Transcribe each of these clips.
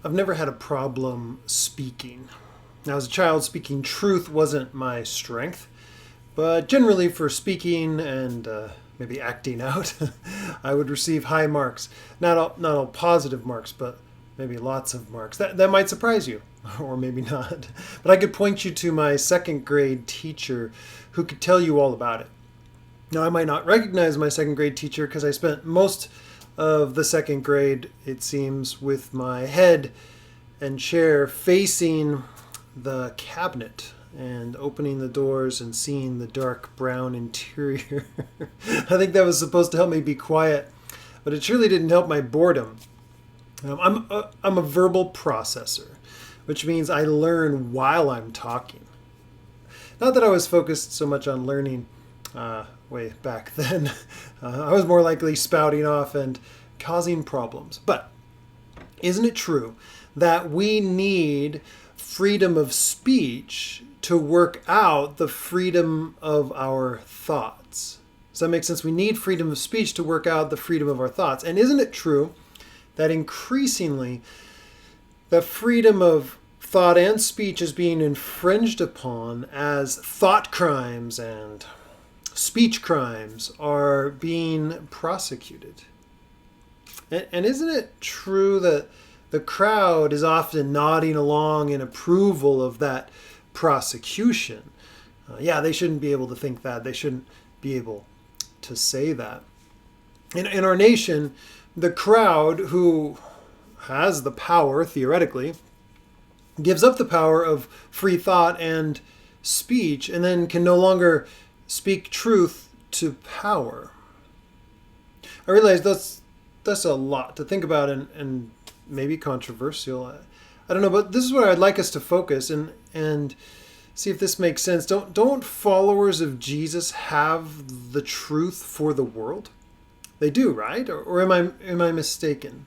I've never had a problem speaking. Now, as a child, speaking truth wasn't my strength, but generally for speaking and maybe acting out, I would receive high marks. Not all positive marks, but maybe lots of marks. That might surprise you, or maybe not. But I could point you to my second grade teacher who could tell you all about it. Now, I might not recognize my second grade teacher because I spent most of the second grade, it seems, with my head and chair facing the cabinet and opening the doors and seeing the dark brown interior. I think that was supposed to help me be quiet, but it surely didn't help my boredom. I'm a verbal processor, which means I learn while I'm talking. Not that I was focused so much on learning way back then. I was more likely spouting off and causing problems. But isn't it true that we need freedom of speech to work out the freedom of our thoughts? Does that make sense? We need freedom of speech to work out the freedom of our thoughts. And isn't it true that increasingly the freedom of thought and speech is being infringed upon as thought crimes and speech crimes are being prosecuted? And isn't it true that the crowd is often nodding along in approval of that prosecution? Yeah, they shouldn't be able to think that. They shouldn't be able to say that. In our nation, the crowd who has the power, theoretically, gives up the power of free thought and speech and then can no longer speak truth to power. I realize that's a lot to think about and maybe controversial. I don't know, but this is where I'd like us to focus and see if this makes sense. Don't followers of Jesus have the truth for the world? They do, right? Or am I mistaken?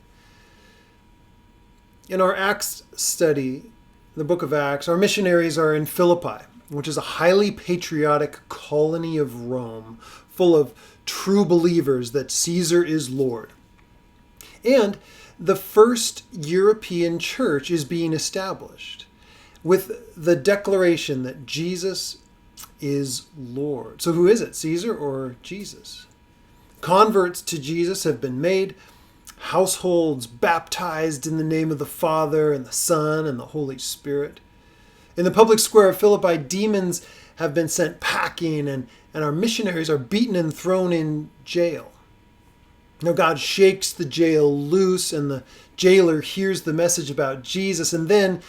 In our Acts study, the book of Acts, our missionaries are in Philippi, which is a highly patriotic colony of Rome, full of true believers that Caesar is Lord. And the first European church is being established with the declaration that Jesus is Lord. So who is it, Caesar or Jesus? Converts to Jesus have been made, households baptized in the name of the Father and the Son and the Holy Spirit. In the public square of Philippi, demons have been sent packing and our missionaries are beaten and thrown in jail. Now God shakes the jail loose and the jailer hears the message about Jesus. And then,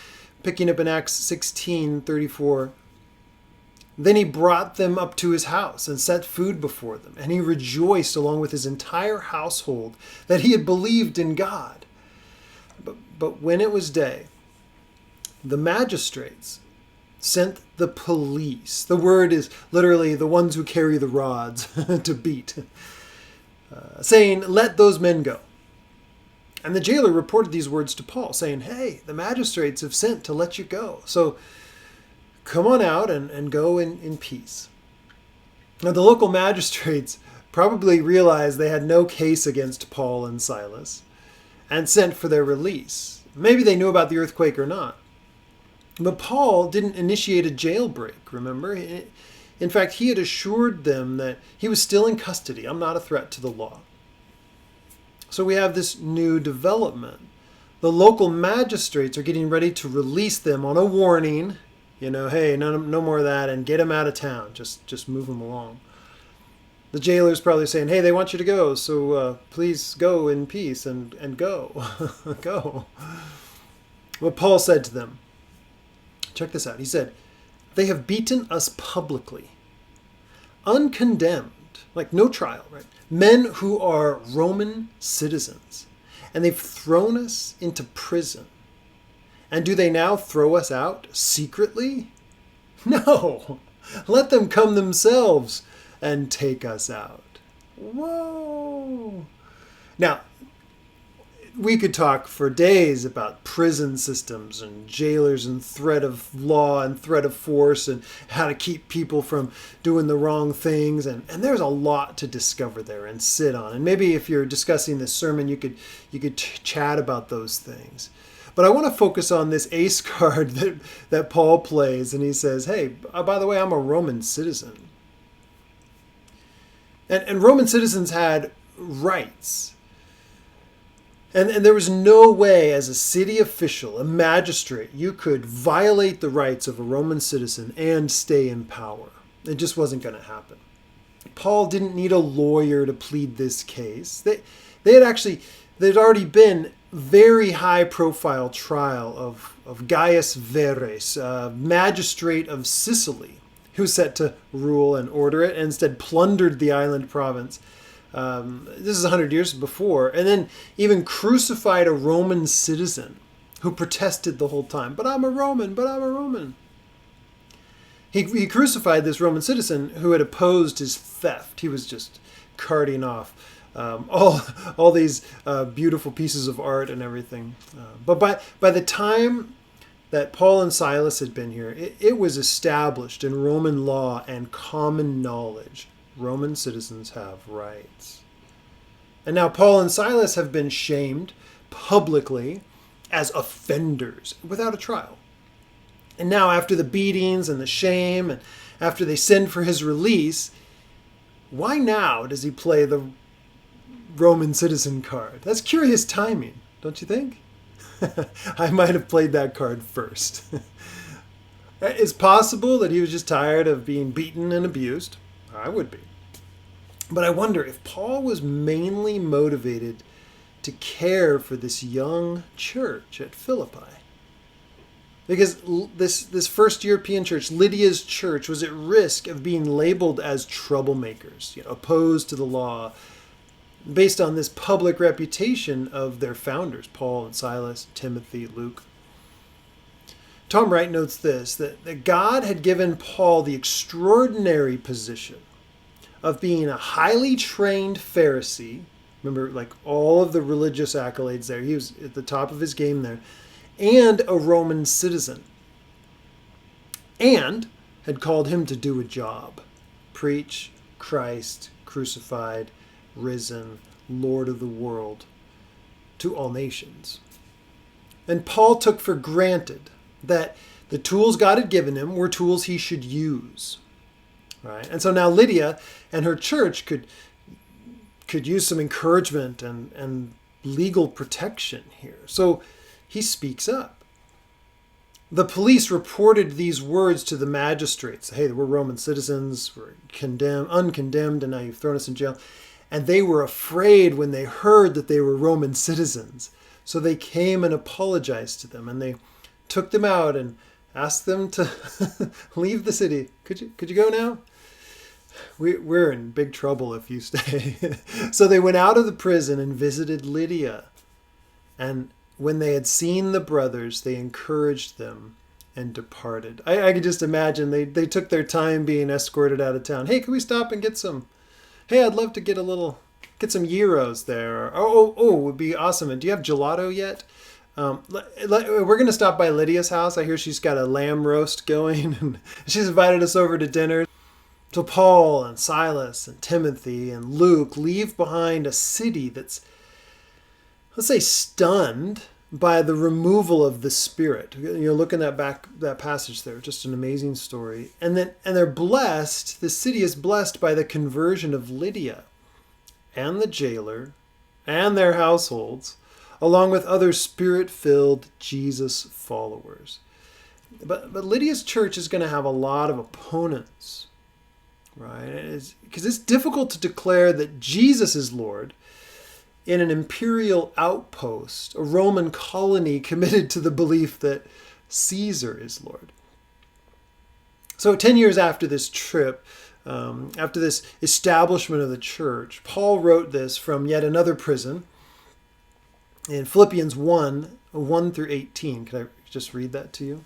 picking up in Acts 16:34, then he brought them up to his house and set food before them. And he rejoiced along with his entire household that he had believed in God. But when it was day, the magistrates sent the police. The word is literally the ones who carry the rods to beat. Saying, "Let those men go." And the jailer reported these words to Paul, saying, "Hey, the magistrates have sent to let you go. So come on out and go in peace." Now, the local magistrates probably realized they had no case against Paul and Silas and sent for their release. Maybe they knew about the earthquake or not. But Paul didn't initiate a jailbreak, remember? In fact, he had assured them that he was still in custody. I'm not a threat to the law. So we have this new development. The local magistrates are getting ready to release them on a warning. Hey, no more of that, and get them out of town. Just move them along. The jailer's probably saying, "Hey, they want you to go, so please go in peace and go." Go. What Paul said to them, check this out. He said, "They have beaten us publicly, uncondemned," like no trial, right? "Men who are Roman citizens, and they've thrown us into prison. And do they now throw us out secretly? No, let them come themselves and take us out." Whoa. Now, we could talk for days about prison systems and jailers and threat of law and threat of force and how to keep people from doing the wrong things. And there's a lot to discover there and sit on. And maybe if you're discussing this sermon, you could chat about those things. But I want to focus on this ace card that Paul plays. And he says, hey, by the way, I'm a Roman citizen. And Roman citizens had rights. And there was no way as a city official, a magistrate, you could violate the rights of a Roman citizen and stay in power. It just wasn't going to happen. Paul didn't need a lawyer to plead this case. There'd already been very high profile trial of Gaius Verres, magistrate of Sicily, who was set to rule and order it and instead plundered the island province. This is 100 years before, and then even crucified a Roman citizen who protested the whole time. But I'm a Roman. He crucified this Roman citizen who had opposed his theft. He was just carting off all these beautiful pieces of art and everything. But by the time that Paul and Silas had been here, it was established in Roman law and common knowledge. Roman citizens have rights. And now Paul and Silas have been shamed publicly as offenders without a trial. And now after the beatings and the shame and after they send for his release, why now does he play the Roman citizen card? That's curious timing, don't you think? I might have played that card first. It's possible that he was just tired of being beaten and abused. I would be. But I wonder if Paul was mainly motivated to care for this young church at Philippi. Because this first European church, Lydia's church, was at risk of being labeled as troublemakers, opposed to the law, based on this public reputation of their founders, Paul and Silas, Timothy, Luke. Tom Wright notes this, that God had given Paul the extraordinary position of being a highly trained Pharisee. Remember, like all of the religious accolades there. He was at the top of his game there. And a Roman citizen. And had called him to do a job. Preach Christ crucified, risen, Lord of the world to all nations. And Paul took for granted that the tools God had given him were tools he should use. Right? And so now Lydia and her church could use some encouragement and legal protection here. So he speaks up. The police reported these words to the magistrates. Hey, we're Roman citizens, we're uncondemned, and now you've thrown us in jail. And they were afraid when they heard that they were Roman citizens. So they came and apologized to them, and they took them out and asked them to leave the city. Could you go now? We're in big trouble if you stay. So they went out of the prison and visited Lydia. And when they had seen the brothers, they encouraged them and departed. I could just imagine they took their time being escorted out of town. Hey, can we stop and get some? Hey, I'd love to get some gyros there. Oh, it would be awesome. And do you have gelato yet? We're going to stop by Lydia's house. I hear she's got a lamb roast going, and she's invited us over to dinner. So Paul and Silas and Timothy and Luke leave behind a city that's, let's say, stunned by the removal of the Spirit. Look in that passage there, just an amazing story. And they're blessed. The city is blessed by the conversion of Lydia and the jailer and their households, along with other Spirit-filled Jesus followers. But Lydia's church is going to have a lot of opponents, right? Because it's difficult to declare that Jesus is Lord in an imperial outpost, a Roman colony committed to the belief that Caesar is Lord. So 10 years after this trip, after this establishment of the church, Paul wrote this from yet another prison in Philippians 1 through 18. Can I just read that to you?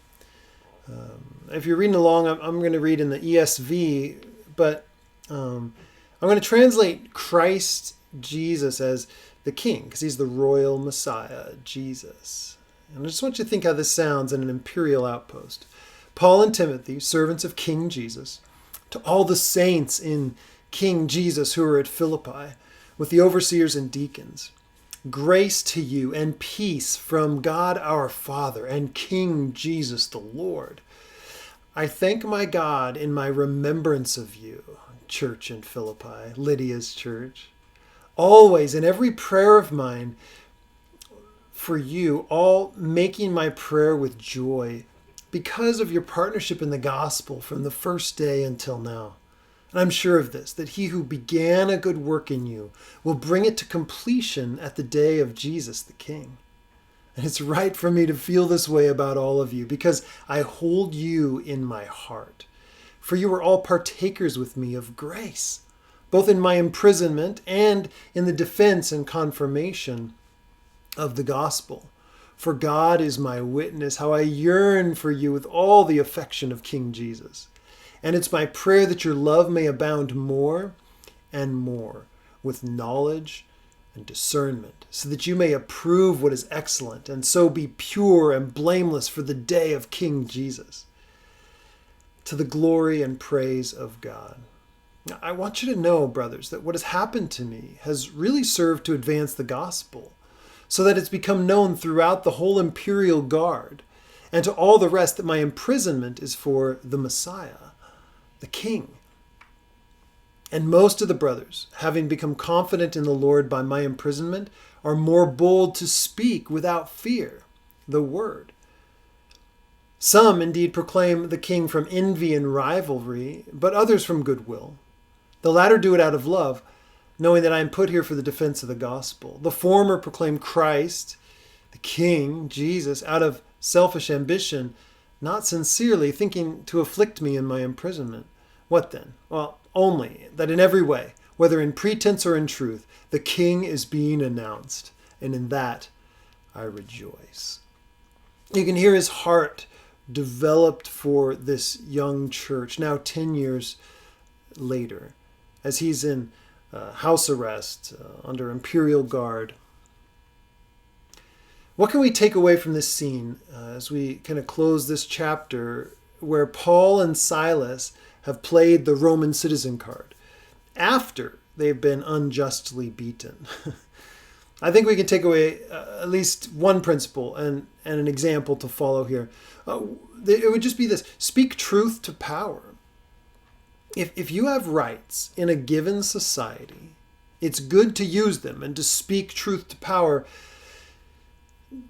If you're reading along, I'm going to read in the ESV, but I'm going to translate Christ Jesus as the king, because he's the royal Messiah, Jesus. And I just want you to think how this sounds in an imperial outpost. Paul and Timothy, servants of King Jesus, to all the saints in King Jesus who are at Philippi, with the overseers and deacons, grace to you and peace from God our Father and King Jesus the Lord. I thank my God in my remembrance of you, church in Philippi, Lydia's church, always in every prayer of mine for you, all making my prayer with joy because of your partnership in the gospel from the first day until now. And I'm sure of this, that he who began a good work in you will bring it to completion at the day of Jesus the King. And it's right for me to feel this way about all of you because I hold you in my heart. For you are all partakers with me of grace, both in my imprisonment and in the defense and confirmation of the gospel. For God is my witness, how I yearn for you with all the affection of King Jesus. And it's my prayer that your love may abound more and more with knowledge and discernment, so that you may approve what is excellent and so be pure and blameless for the day of King Jesus, to the glory and praise of God. Now, I want you to know, brothers, that what has happened to me has really served to advance the gospel, so that it's become known throughout the whole imperial guard and to all the rest that my imprisonment is for the Messiah, the King. And most of the brothers, having become confident in the Lord by my imprisonment, are more bold to speak without fear the word. Some indeed proclaim the King from envy and rivalry, but others from goodwill. The latter do it out of love, knowing that I am put here for the defense of the gospel. The former proclaim Christ, the King, Jesus, out of selfish ambition, not sincerely, thinking to afflict me in my imprisonment. What then? Well, only that in every way, whether in pretense or in truth, the King is being announced, and in that I rejoice. You can hear his heart developed for this young church, now 10 years later, as he's in house arrest under imperial guard. What can we take away from this scene as we kind of close this chapter where Paul and Silas have played the Roman citizen card after they've been unjustly beaten? I think we can take away at least one principle and an example to follow here. It would just be this: speak truth to power. If you have rights in a given society, it's good to use them and to speak truth to power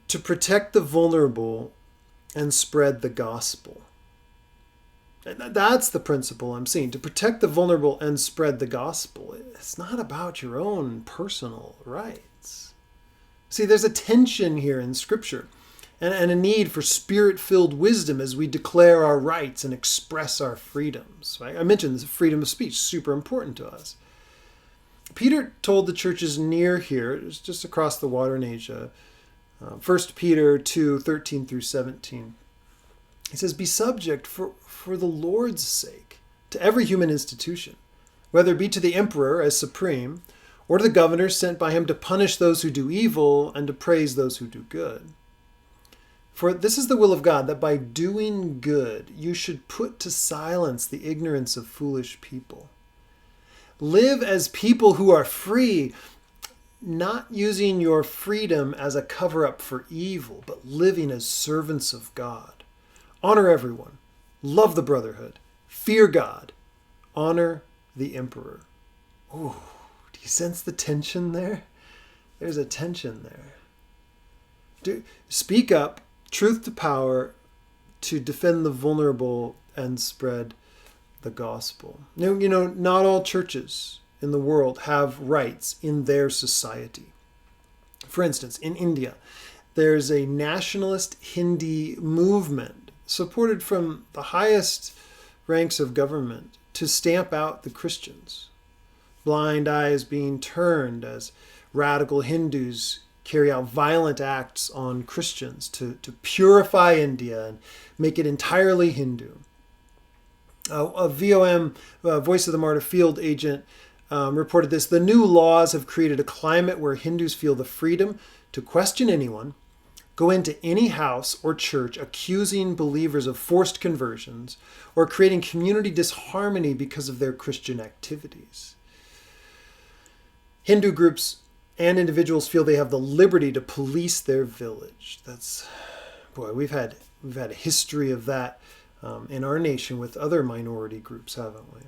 to protect the vulnerable and spread the gospel. And that's the principle I'm seeing, to protect the vulnerable and spread the gospel. It's not about your own personal rights. See, there's a tension here in Scripture and a need for spirit-filled wisdom as we declare our rights and express our freedoms. Right? I mentioned this freedom of speech, super important to us. Peter told the churches near here, just across the water in Asia, 1 Peter 2:13 through 17. He says, be subject for the Lord's sake to every human institution, whether it be to the emperor as supreme, or to the governors sent by him to punish those who do evil and to praise those who do good. For this is the will of God, that by doing good you should put to silence the ignorance of foolish people. Live as people who are free, not using your freedom as a cover-up for evil, but living as servants of God. Honor everyone. Love the brotherhood. Fear God. Honor the emperor. Ooh, do you sense the tension there? There's a tension there. Speak up, truth to power, to defend the vulnerable and spread the gospel. You know, not all churches in the world have rights in their society. For instance, in India, there's a nationalist Hindi movement supported from the highest ranks of government to stamp out the Christians. Blind eyes being turned as radical Hindus carry out violent acts on Christians to purify India and make it entirely Hindu. A VOM, Voice of the Martyr field agent, reported this: the new laws have created a climate where Hindus feel the freedom to question anyone, go into any house or church accusing believers of forced conversions, or creating community disharmony because of their Christian activities. Hindu groups and individuals feel they have the liberty to police their village. We've had a history of that in our nation with other minority groups, haven't we?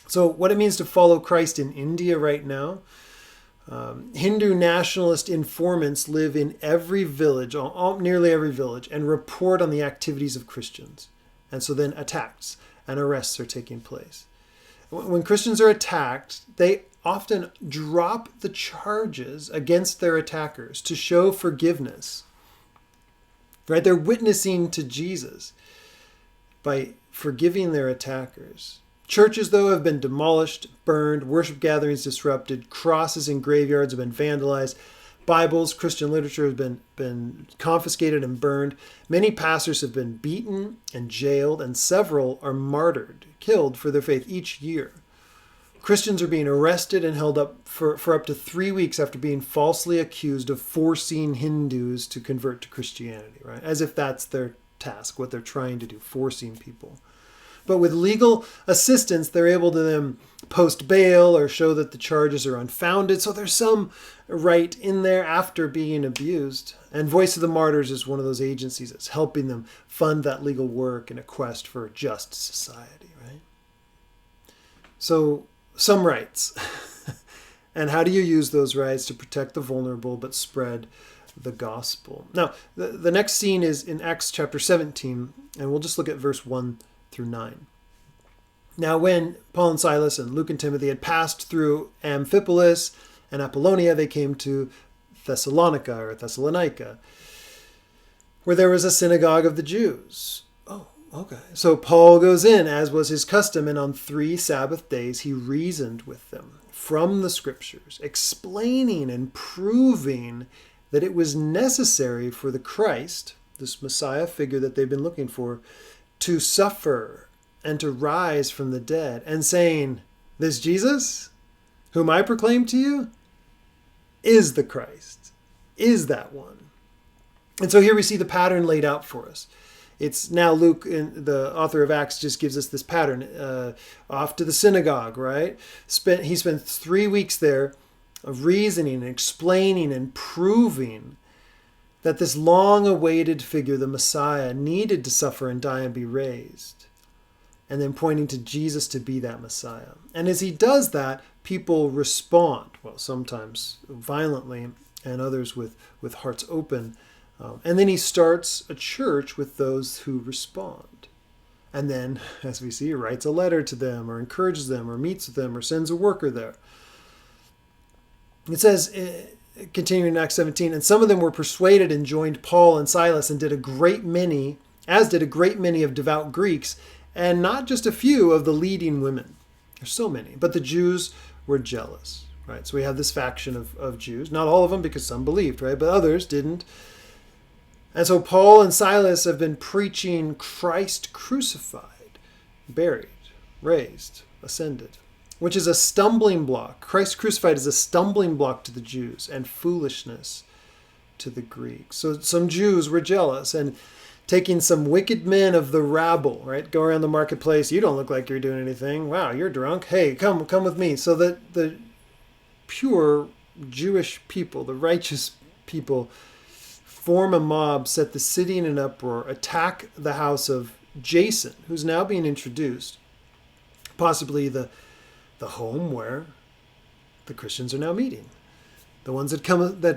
So what it means to follow Christ in India right now: Hindu nationalist informants live in every village, nearly every village, and report on the activities of Christians. And so then attacks and arrests are taking place. When Christians are attacked, they often drop the charges against their attackers to show forgiveness. Right? They're witnessing to Jesus by forgiving their attackers. Churches, though, have been demolished, burned, worship gatherings disrupted, crosses in graveyards have been vandalized, Bibles, Christian literature has been confiscated and burned. Many pastors have been beaten and jailed, and several are martyred, killed for their faith each year. Christians are being arrested and held up for up to 3 weeks after being falsely accused of forcing Hindus to convert to Christianity, right? As if that's their task, what they're trying to do, forcing people. But with legal assistance, they're able to then post bail or show that the charges are unfounded. So there's some right in there after being abused. And Voice of the Martyrs is one of those agencies that's helping them fund that legal work in a quest for a just society, right? So some rights. And how do you use those rights to protect the vulnerable but spread the gospel? Now, the next scene is in Acts chapter 17, and we'll just look at verse 1 through 9. Now, when Paul and Silas and Luke and Timothy had passed through Amphipolis and Apollonia, they came to Thessalonica, where there was a synagogue of the Jews. Oh, okay. So Paul goes in, as was his custom, and on 3 Sabbath days he reasoned with them from the scriptures, explaining and proving that it was necessary for the Christ, this Messiah figure that they've been looking for, to suffer and to rise from the dead, and saying, this Jesus, whom I proclaim to you, is the Christ, is that one. And so here we see the pattern laid out for us. It's now Luke, the author of Acts, just gives us this pattern. Off to the synagogue, right? He spent 3 weeks there of reasoning and explaining and proving that this long-awaited figure, the Messiah, needed to suffer and die and be raised. And then pointing to Jesus to be that Messiah. And as he does that, people respond. Well, sometimes violently, and others with hearts open. And then he starts a church with those who respond. And then, as we see, he writes a letter to them, or encourages them, or meets with them, or sends a worker there. It says, continuing in Acts 17, and some of them were persuaded and joined Paul and Silas, and did a great many of devout Greeks, and not just a few of the leading women. There's so many. But the Jews were jealous, right? So we have this faction of Jews. Not all of them, because some believed, right? But others didn't. And so Paul and Silas have been preaching Christ crucified, buried, raised, ascended, which is a stumbling block. Christ crucified is a stumbling block to the Jews and foolishness to the Greeks. So some Jews were jealous, and taking some wicked men of the rabble, right? Go around the marketplace. You don't look like you're doing anything. Wow, you're drunk. Hey, come with me. So that the pure Jewish people, the righteous people, form a mob, set the city in an uproar, attack the house of Jason, who's now being introduced, possibly the home where the Christians are now meeting, the ones that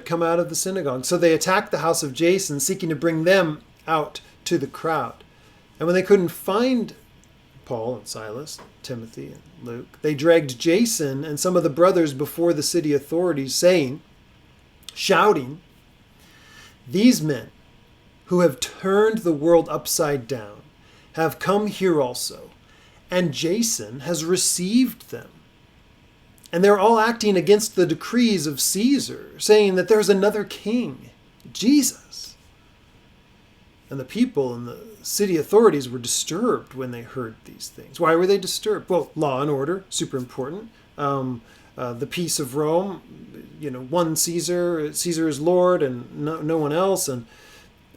come out of the synagogue. So they attack the house of Jason, seeking to bring them out to the crowd. And when they couldn't find Paul and Silas, Timothy and Luke, they dragged Jason and some of the brothers before the city authorities, shouting, these men who have turned the world upside down have come here also, and Jason has received them. And they're all acting against the decrees of Caesar, saying that there's another king, Jesus. And the people and the city authorities were disturbed when they heard these things. Why were they disturbed? Well, law and order, super important. the peace of Rome, one Caesar is Lord and no one else. And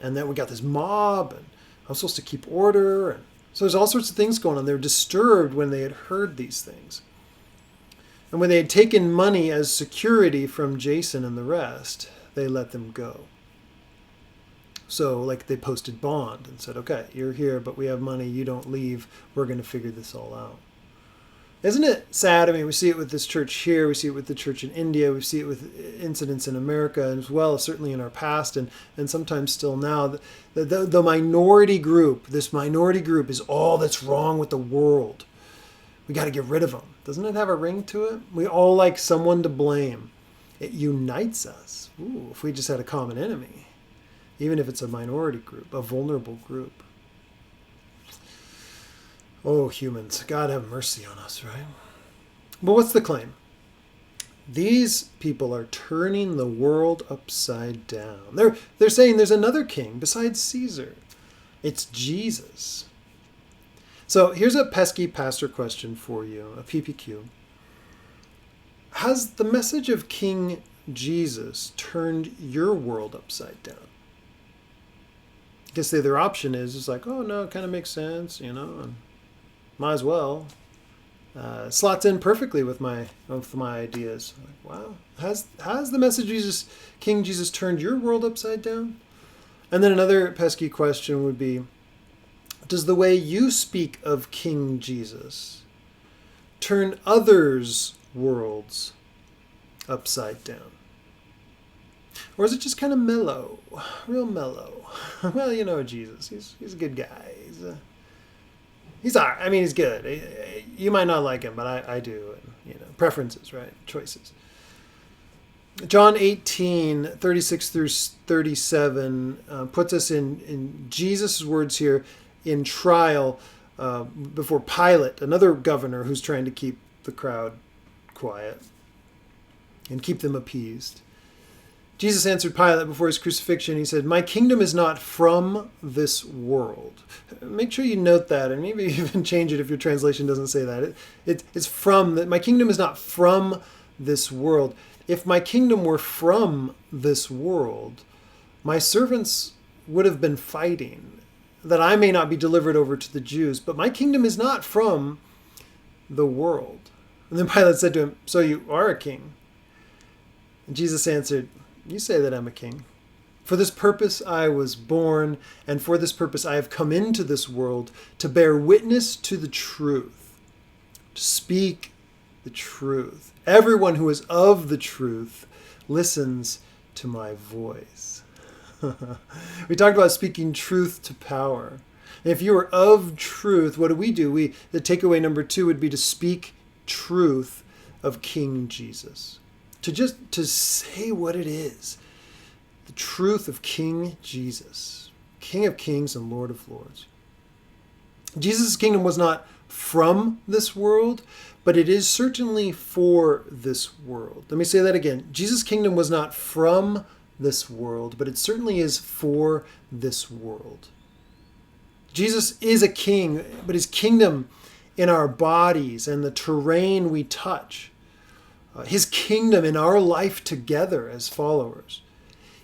then we got this mob, and I'm supposed to keep order. And so there's all sorts of things going on. They were disturbed when they had heard these things. And when they had taken money as security from Jason and the rest, they let them go. So like they posted bond and said, okay, you're here, but we have money. You don't leave. We're going to figure this all out. Isn't it sad? I mean, we see it with this church here. We see it with the church in India. We see it with incidents in America as well, certainly in our past and sometimes still now. The minority group, this minority group is all that's wrong with the world. We got to get rid of them. Doesn't it have a ring to it? We all like someone to blame. It unites us. Ooh, if we just had a common enemy, even if it's a minority group, a vulnerable group. Oh, humans, God have mercy on us, right? But what's the claim? These people are turning the world upside down. They're saying there's another king besides Caesar. It's Jesus. So here's a pesky pastor question for you, a PPQ. Has the message of King Jesus turned your world upside down? I guess the other option is like, oh no, it kind of makes sense, and might as well. Slots in perfectly with my ideas. Like, wow, has the message of King Jesus turned your world upside down? And then another pesky question would be, does the way you speak of King Jesus turn others' worlds upside down? Or is it just kind of mellow, real mellow? Well, Jesus, he's a good guy. He's all right. I mean, he's good. You might not like him, but I do. And, preferences, right? Choices. John 18:36 through 37 puts us in Jesus' words here in trial before Pilate, another governor who's trying to keep the crowd quiet and keep them appeased. Jesus answered Pilate before his crucifixion. He said, "My kingdom is not from this world." Make sure you note that, and maybe even change it if your translation doesn't say that. It's from that. My kingdom is not from this world. If my kingdom were from this world, my servants would have been fighting, that I may not be delivered over to the Jews. But my kingdom is not from the world. And then Pilate said to him, "So you are a king?" And Jesus answered, "You say that I'm a king. For this purpose I was born, and for this purpose I have come into this world, to bear witness to the truth, to speak the truth. Everyone who is of the truth listens to my voice." We talked about speaking truth to power. And if you are of truth, what do? The takeaway number 2 would be to speak truth of King Jesus. To say what it is. The truth of King Jesus, King of kings and Lord of lords. Jesus' kingdom was not from this world, but it is certainly for this world. Let me say that again. Jesus' kingdom was not from this world, but it certainly is for this world. Jesus is a king, but his kingdom in our bodies and the terrain we touch, his kingdom in our life together as followers,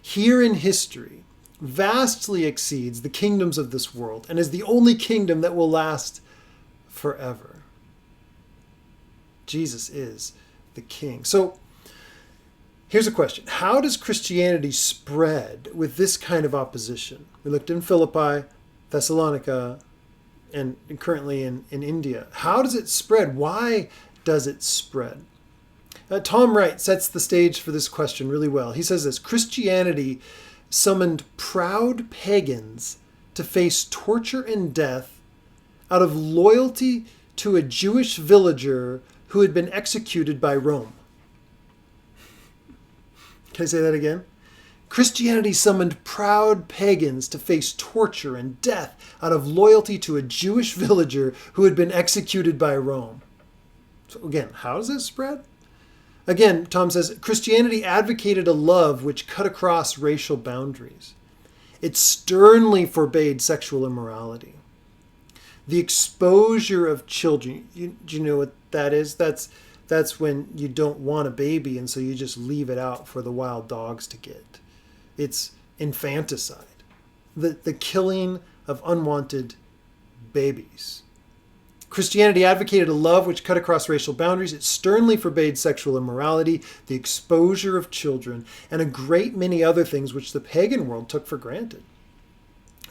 here in history, vastly exceeds the kingdoms of this world and is the only kingdom that will last forever. Jesus is the king. So here's a question. How does Christianity spread with this kind of opposition? We looked in Philippi, Thessalonica, and currently in India. How does it spread? Why does it spread? Tom Wright sets the stage for this question really well. He says this: Christianity summoned proud pagans to face torture and death out of loyalty to a Jewish villager who had been executed by Rome. Can I say that again? Christianity summoned proud pagans to face torture and death out of loyalty to a Jewish villager who had been executed by Rome. So again, how does it spread? Again, Tom says, Christianity advocated a love which cut across racial boundaries. It sternly forbade sexual immorality. The exposure of children, do you know what that is? That's That's when you don't want a baby, and so you just leave it out for the wild dogs to get. It's infanticide, the killing of unwanted babies. Christianity advocated a love which cut across racial boundaries. It sternly forbade sexual immorality, the exposure of children, and a great many other things which the pagan world took for granted.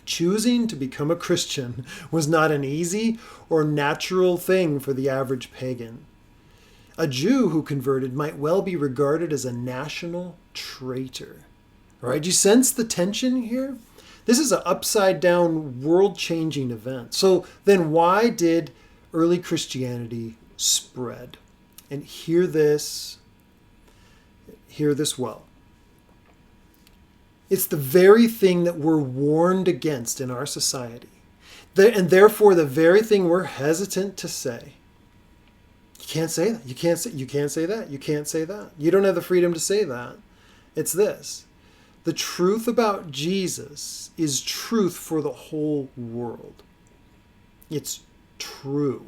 Choosing to become a Christian was not an easy or natural thing for the average pagan. A Jew who converted might well be regarded as a national traitor. All right, do you sense the tension here? This is an upside-down, world-changing event. So then why did early Christianity spread? And hear this well. It's the very thing that we're warned against in our society. And therefore, the very thing we're hesitant to say. You can't say that. You can't say that. You can't say that. You don't have the freedom to say that. It's this. The truth about Jesus is truth for the whole world. It's true.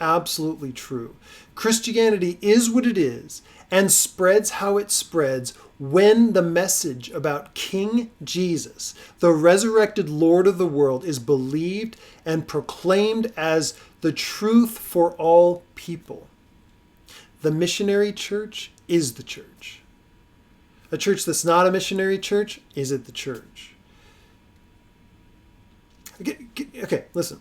Absolutely true. Christianity is what it is and spreads how it spreads when the message about King Jesus, the resurrected Lord of the world, is believed and proclaimed as the truth for all people. The missionary church is the church. A church that's not a missionary church isn't the church. Okay, listen.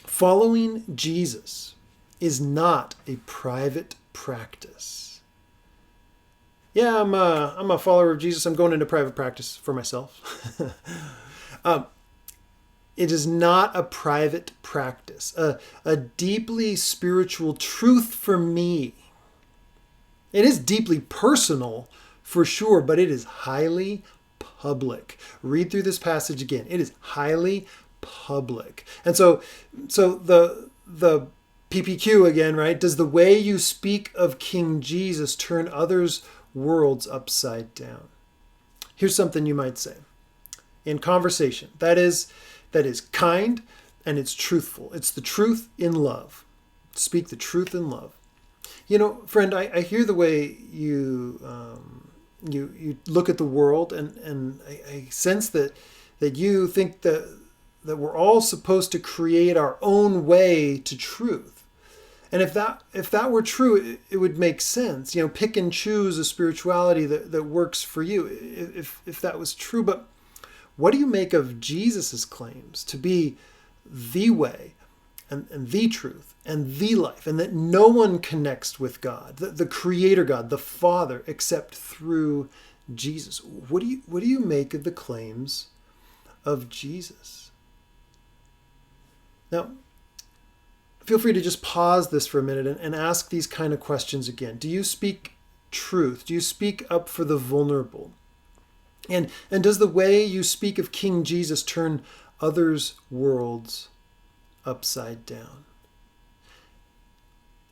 Following Jesus is not a private practice. Yeah, I'm a follower of Jesus. I'm going into private practice for myself. It is not a private practice, a deeply spiritual truth for me. It is deeply personal, for sure, but it is highly public. Read through this passage again. It is highly public. And so the PPQ again, right? Does the way you speak of King Jesus turn others' worlds upside down? Here's something you might say in conversation. That is kind and it's truthful. It's the truth in love. Speak the truth in love. You know, friend, I hear the way you look at the world, and I sense that you think that we're all supposed to create our own way to truth. And if that were true, it would make sense. You know, pick and choose a spirituality that works for you, if that was true. But what do you make of Jesus's claims to be the way and the truth and the life, and that no one connects with God, the Creator God, the Father, except through Jesus? What do you make of the claims of Jesus? Now, feel free to just pause this for a minute and ask these kind of questions again. Do you speak truth? Do you speak up for the vulnerable? And does the way you speak of King Jesus turn others' worlds upside down?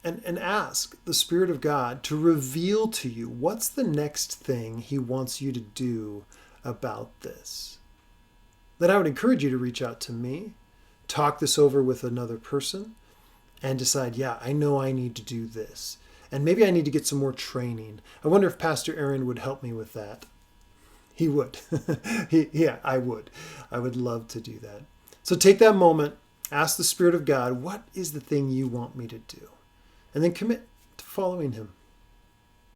And ask the Spirit of God to reveal to you what's the next thing He wants you to do about this. Then I would encourage you to reach out to me, talk this over with another person, and decide, yeah, I know I need to do this. And maybe I need to get some more training. I wonder if Pastor Aaron would help me with that. He would. Yeah, I would. I would love to do that. So take that moment, ask the Spirit of God, what is the thing you want me to do? And then commit to following Him.